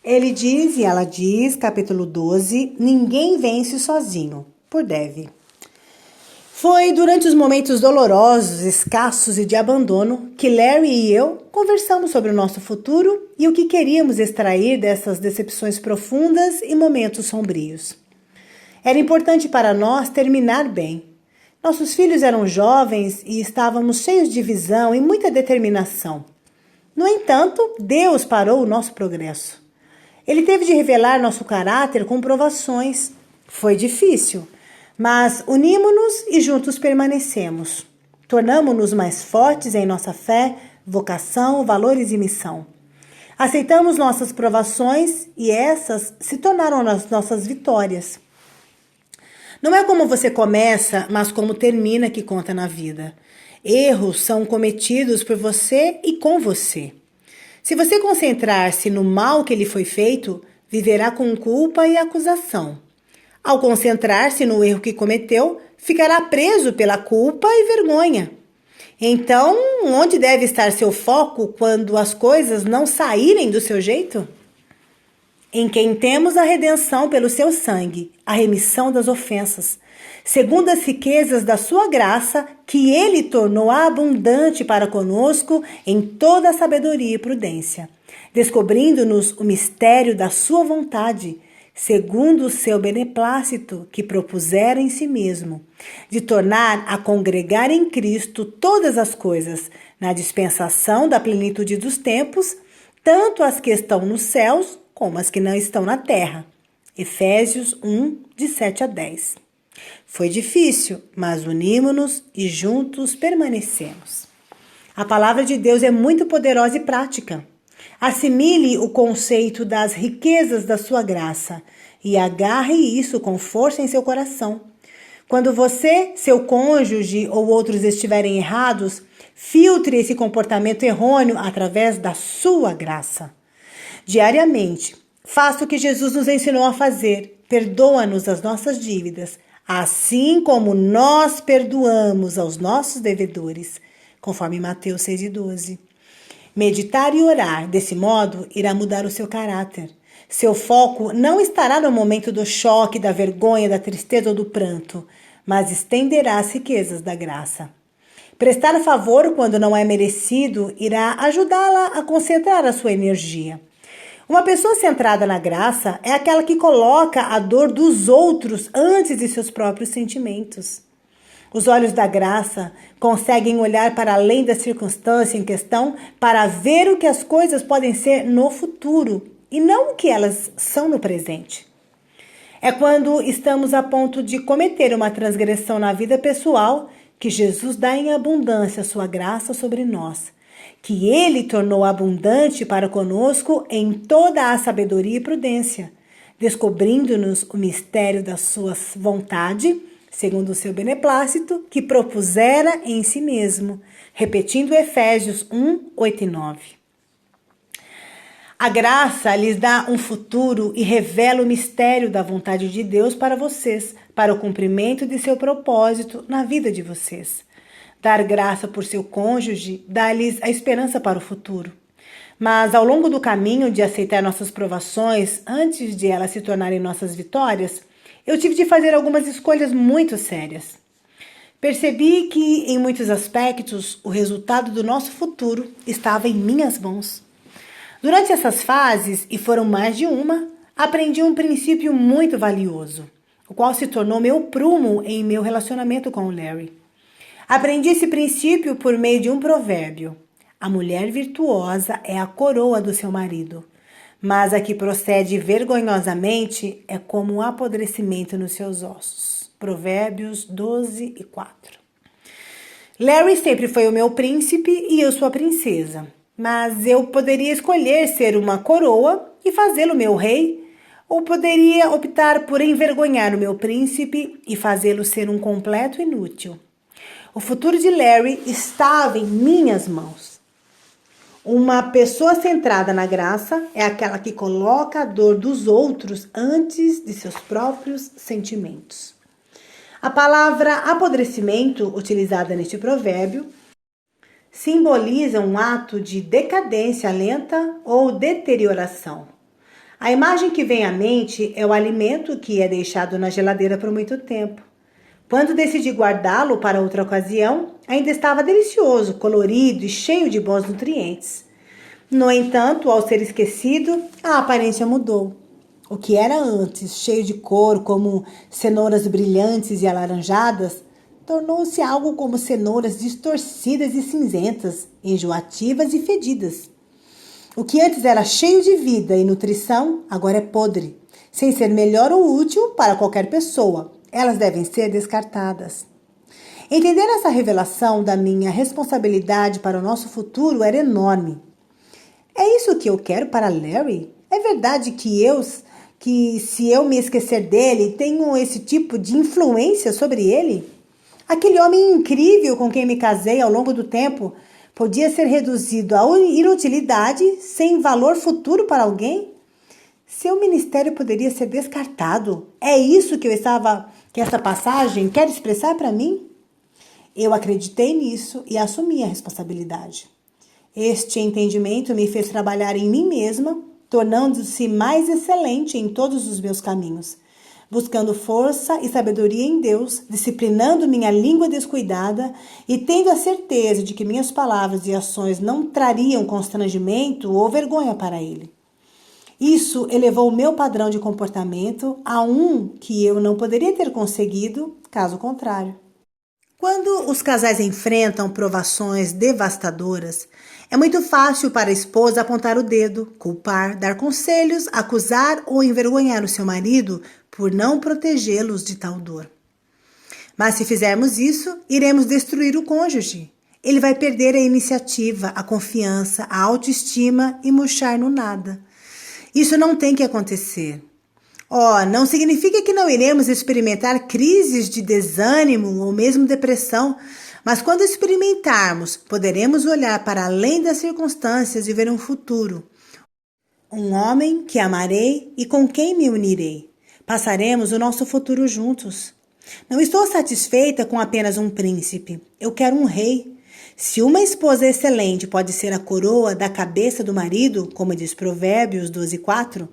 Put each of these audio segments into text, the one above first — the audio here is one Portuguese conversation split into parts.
Ele diz e ela diz, capítulo 12, ninguém vence sozinho, por Dev. Foi durante os momentos dolorosos, escassos e de abandono que Larry e eu conversamos sobre o nosso futuro e o que queríamos extrair dessas decepções profundas e momentos sombrios. Era importante para nós terminar bem. Nossos filhos eram jovens e estávamos cheios de visão e muita determinação. No entanto, Deus parou o nosso progresso. Ele teve de revelar nosso caráter com provações. Foi difícil, mas unimos-nos e juntos permanecemos. Tornamo-nos mais fortes em nossa fé, vocação, valores e missão. Aceitamos nossas provações e essas se tornaram as nossas vitórias. Não é como você começa, mas como termina que conta na vida. Erros são cometidos por você e com você. Se você concentrar-se no mal que lhe foi feito, viverá com culpa e acusação. Ao concentrar-se no erro que cometeu, ficará preso pela culpa e vergonha. Então, onde deve estar seu foco quando as coisas não saírem do seu jeito? Em quem temos a redenção pelo seu sangue, a remissão das ofensas, segundo as riquezas da sua graça, que ele tornou abundante para conosco em toda a sabedoria e prudência, descobrindo-nos o mistério da sua vontade, segundo o seu beneplácito que propusera em si mesmo, de tornar a congregar em Cristo todas as coisas, na dispensação da plenitude dos tempos, tanto as que estão nos céus, como as que não estão na terra. Efésios 1, de 7 a 10. Foi difícil, mas unimos-nos e juntos permanecemos. A palavra de Deus é muito poderosa e prática. Assimile o conceito das riquezas da sua graça e agarre isso com força em seu coração. Quando você, seu cônjuge ou outros estiverem errados, filtre esse comportamento errôneo através da sua graça. Diariamente, faça o que Jesus nos ensinou a fazer. Perdoa-nos as nossas dívidas, assim como nós perdoamos aos nossos devedores, conforme Mateus 6,12. Meditar e orar desse modo irá mudar o seu caráter. Seu foco não estará no momento do choque, da vergonha, da tristeza ou do pranto, mas estenderá as riquezas da graça. Prestar favor quando não é merecido irá ajudá-la a concentrar a sua energia. Uma pessoa centrada na graça é aquela que coloca a dor dos outros antes de seus próprios sentimentos. Os olhos da graça conseguem olhar para além da circunstância em questão para ver o que as coisas podem ser no futuro e não o que elas são no presente. É quando estamos a ponto de cometer uma transgressão na vida pessoal que Jesus dá em abundância a sua graça sobre nós, que ele tornou abundante para conosco em toda a sabedoria e prudência, descobrindo-nos o mistério da sua vontade, segundo o seu beneplácito, que propusera em si mesmo, repetindo Efésios 1, 8 e 9. A graça lhes dá um futuro e revela o mistério da vontade de Deus para vocês, para o cumprimento de seu propósito na vida de vocês. Dar graça por seu cônjuge dá-lhes a esperança para o futuro. Mas ao longo do caminho de aceitar nossas provações, antes de elas se tornarem nossas vitórias, eu tive de fazer algumas escolhas muito sérias. Percebi que, em muitos aspectos, o resultado do nosso futuro estava em minhas mãos. Durante essas fases, e foram mais de uma, aprendi um princípio muito valioso, o qual se tornou meu prumo em meu relacionamento com o Larry. Aprendi esse princípio por meio de um provérbio. A mulher virtuosa é a coroa do seu marido, mas a que procede vergonhosamente é como um apodrecimento nos seus ossos. Provérbios 12 e 4. Larry sempre foi o meu príncipe e eu sua princesa, mas eu poderia escolher ser uma coroa e fazê-lo meu rei, ou poderia optar por envergonhar o meu príncipe e fazê-lo ser um completo inútil. O futuro de Larry estava em minhas mãos. Uma pessoa centrada na graça é aquela que coloca a dor dos outros antes de seus próprios sentimentos. A palavra apodrecimento, utilizada neste provérbio, simboliza um ato de decadência lenta ou deterioração. A imagem que vem à mente é o alimento que é deixado na geladeira por muito tempo. Quando decidi guardá-lo para outra ocasião, ainda estava delicioso, colorido e cheio de bons nutrientes. No entanto, ao ser esquecido, a aparência mudou. O que era antes cheio de cor, como cenouras brilhantes e alaranjadas, tornou-se algo como cenouras distorcidas e cinzentas, enjoativas e fedidas. O que antes era cheio de vida e nutrição, agora é podre, sem ser melhor ou útil para qualquer pessoa. Elas devem ser descartadas. Entender essa revelação da minha responsabilidade para o nosso futuro era enorme. É isso que eu quero para Larry? É verdade que se eu me esquecer dele, tenho esse tipo de influência sobre ele? Aquele homem incrível com quem me casei ao longo do tempo podia ser reduzido a inutilidade sem valor futuro para alguém? Seu ministério poderia ser descartado. É isso que essa passagem quer expressar para mim? Eu acreditei nisso e assumi a responsabilidade. Este entendimento me fez trabalhar em mim mesma, tornando-se mais excelente em todos os meus caminhos, buscando força e sabedoria em Deus, disciplinando minha língua descuidada e tendo a certeza de que minhas palavras e ações não trariam constrangimento ou vergonha para Ele. Isso elevou o meu padrão de comportamento a um que eu não poderia ter conseguido, caso contrário. Quando os casais enfrentam provações devastadoras, é muito fácil para a esposa apontar o dedo, culpar, dar conselhos, acusar ou envergonhar o seu marido por não protegê-los de tal dor. Mas se fizermos isso, iremos destruir o cônjuge. Ele vai perder a iniciativa, a confiança, a autoestima e murchar no nada. Isso não tem que acontecer. Não significa que não iremos experimentar crises de desânimo ou mesmo depressão, mas quando experimentarmos, poderemos olhar para além das circunstâncias e ver um futuro. Um homem que amarei e com quem me unirei. Passaremos o nosso futuro juntos. Não estou satisfeita com apenas um príncipe. Eu quero um rei. Se uma esposa excelente pode ser a coroa da cabeça do marido, como diz Provérbios 12:4,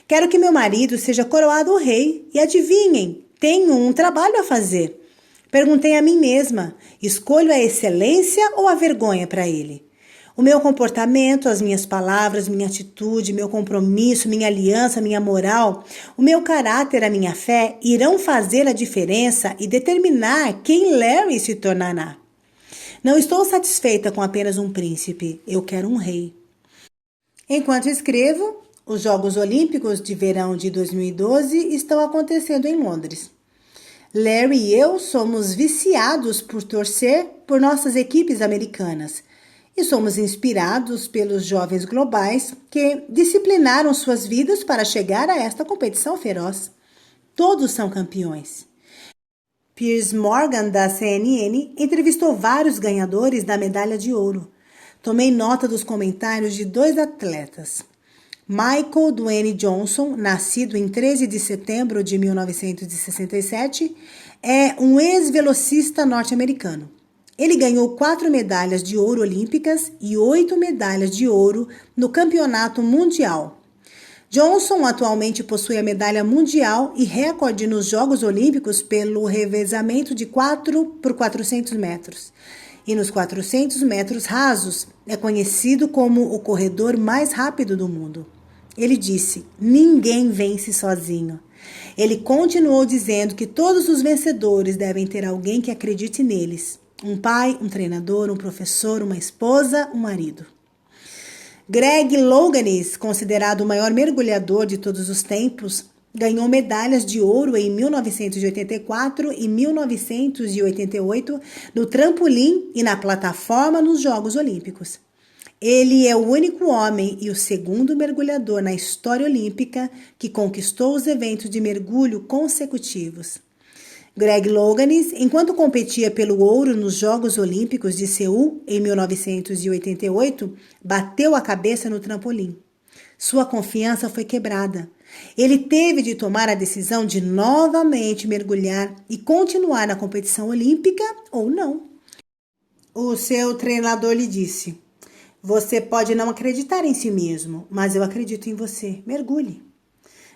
quero que meu marido seja coroado rei. E adivinhem, tenho um trabalho a fazer. Perguntei a mim mesma, escolho a excelência ou a vergonha para ele? O meu comportamento, as minhas palavras, minha atitude, meu compromisso, minha aliança, minha moral, o meu caráter, a minha fé irão fazer a diferença e determinar quem Larry se tornará. Não estou satisfeita com apenas um príncipe, eu quero um rei. Enquanto escrevo, os Jogos Olímpicos de Verão de 2012 estão acontecendo em Londres. Larry e eu somos viciados por torcer por nossas equipes americanas e somos inspirados pelos jovens globais que disciplinaram suas vidas para chegar a esta competição feroz. Todos são campeões. Piers Morgan, da CNN, entrevistou vários ganhadores da medalha de ouro. Tomei nota dos comentários de 2 atletas. Michael Dwayne Johnson, nascido em 13 de setembro de 1967, é um ex-velocista norte-americano. Ele ganhou 4 medalhas de ouro olímpicas e 8 medalhas de ouro no Campeonato Mundial. Johnson atualmente possui a medalha mundial e recorde nos Jogos Olímpicos pelo revezamento de 4 por 400 metros. E nos 400 metros rasos é conhecido como o corredor mais rápido do mundo. Ele disse, ninguém vence sozinho. Ele continuou dizendo que todos os vencedores devem ter alguém que acredite neles. Um pai, um treinador, um professor, uma esposa, um marido. Greg Louganis, considerado o maior mergulhador de todos os tempos, ganhou medalhas de ouro em 1984 e 1988 no trampolim e na plataforma nos Jogos Olímpicos. Ele é o único homem e o segundo mergulhador na história olímpica que conquistou os eventos de mergulho consecutivos. Greg Louganis, enquanto competia pelo ouro nos Jogos Olímpicos de Seul em 1988, bateu a cabeça no trampolim. Sua confiança foi quebrada. Ele teve de tomar a decisão de novamente mergulhar e continuar na competição olímpica ou não. O seu treinador lhe disse, você pode não acreditar em si mesmo, mas eu acredito em você, mergulhe.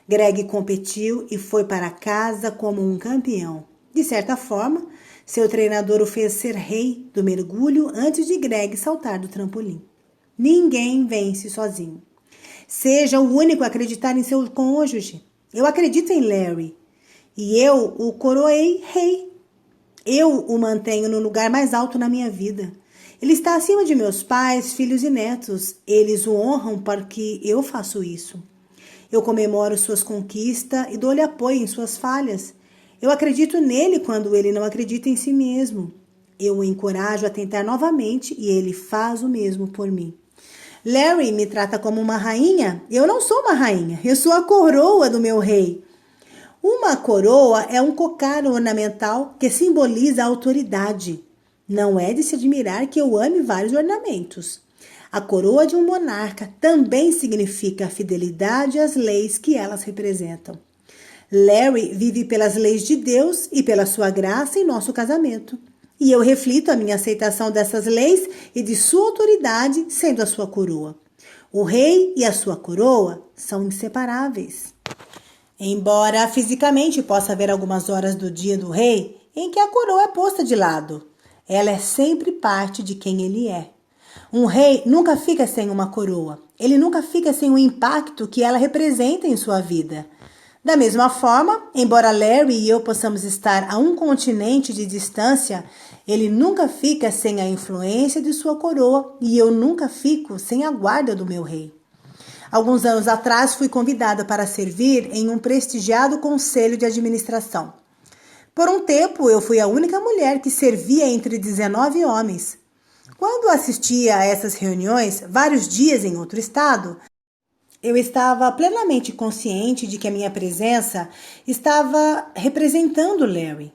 Greg competiu e foi para casa como um campeão. De certa forma, seu treinador o fez ser rei do mergulho antes de Greg saltar do trampolim. Ninguém vence sozinho. Seja o único a acreditar em seu cônjuge. Eu acredito em Larry e eu o coroei rei. Eu o mantenho no lugar mais alto na minha vida. Ele está acima de meus pais, filhos e netos. Eles o honram porque eu faço isso. Eu comemoro suas conquistas e dou-lhe apoio em suas falhas. Eu acredito nele quando ele não acredita em si mesmo. Eu o encorajo a tentar novamente e ele faz o mesmo por mim. Larry me trata como uma rainha. Eu não sou uma rainha, eu sou a coroa do meu rei. Uma coroa é um cocar ornamental que simboliza a autoridade. Não é de se admirar que eu ame vários ornamentos. A coroa de um monarca também significa a fidelidade às leis que elas representam. Larry vive pelas leis de Deus e pela sua graça em nosso casamento. E eu reflito a minha aceitação dessas leis e de sua autoridade sendo a sua coroa. O rei e a sua coroa são inseparáveis. Embora fisicamente possa haver algumas horas do dia do rei em que a coroa é posta de lado, ela é sempre parte de quem ele é. Um rei nunca fica sem uma coroa. Ele nunca fica sem o impacto que ela representa em sua vida. Da mesma forma, embora Larry e eu possamos estar a um continente de distância, ele nunca fica sem a influência de sua coroa e eu nunca fico sem a guarda do meu rei. Alguns anos atrás fui convidada para servir em um prestigiado conselho de administração. Por um tempo, eu fui a única mulher que servia entre 19 homens. Quando assistia a essas reuniões, vários dias em outro estado, eu estava plenamente consciente de que a minha presença estava representando Larry.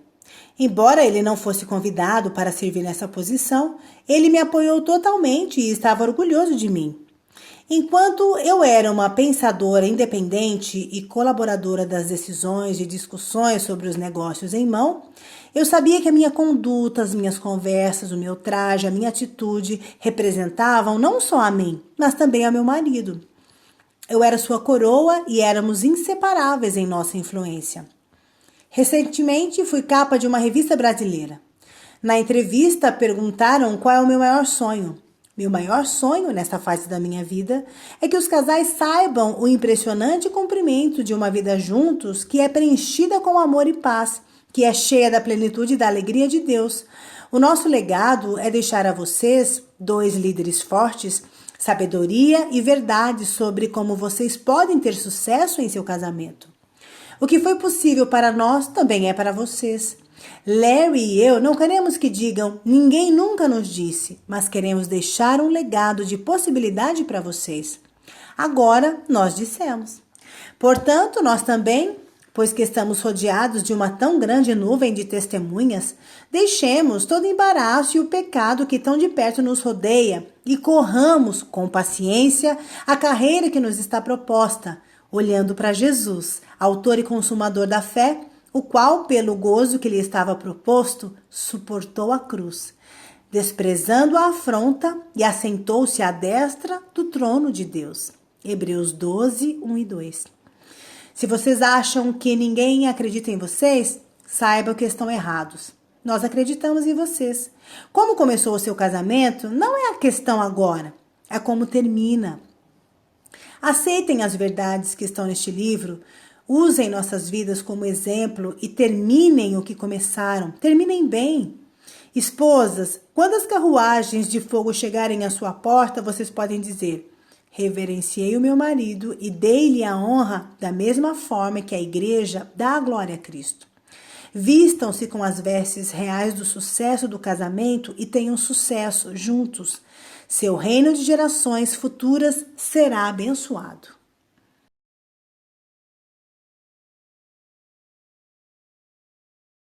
Embora ele não fosse convidado para servir nessa posição, ele me apoiou totalmente e estava orgulhoso de mim. Enquanto eu era uma pensadora independente e colaboradora das decisões e discussões sobre os negócios em mão, eu sabia que a minha conduta, as minhas conversas, o meu traje, a minha atitude representavam não só a mim, mas também ao meu marido. Eu era sua coroa e éramos inseparáveis em nossa influência. Recentemente fui capa de uma revista brasileira. Na entrevista perguntaram qual é o meu maior sonho. Meu maior sonho nessa fase da minha vida é que os casais saibam o impressionante cumprimento de uma vida juntos que é preenchida com amor e paz, que é cheia da plenitude e da alegria de Deus. O nosso legado é deixar a vocês, dois líderes fortes, sabedoria e verdade sobre como vocês podem ter sucesso em seu casamento. O que foi possível para nós também é para vocês. Larry e eu não queremos que digam ninguém nunca nos disse, mas queremos deixar um legado de possibilidade para vocês. Agora nós dissemos. Portanto, nós também, pois que estamos rodeados de uma tão grande nuvem de testemunhas, deixemos todo embaraço e o pecado que tão de perto nos rodeia e corramos com paciência a carreira que nos está proposta, olhando para Jesus, autor e consumador da fé, o qual, pelo gozo que lhe estava proposto, suportou a cruz, desprezando a afronta e assentou-se à destra do trono de Deus. Hebreus 12, 1 e 2. Se vocês acham que ninguém acredita em vocês, saibam que estão errados. Nós acreditamos em vocês. Como começou o seu casamento, não é a questão agora, é como termina. Aceitem as verdades que estão neste livro, usem nossas vidas como exemplo e terminem o que começaram. Terminem bem. Esposas, quando as carruagens de fogo chegarem à sua porta, vocês podem dizer: reverenciei o meu marido e dei-lhe a honra da mesma forma que a igreja dá a glória a Cristo. Vistam-se com as vestes reais do sucesso do casamento e tenham sucesso juntos. Seu reino de gerações futuras será abençoado.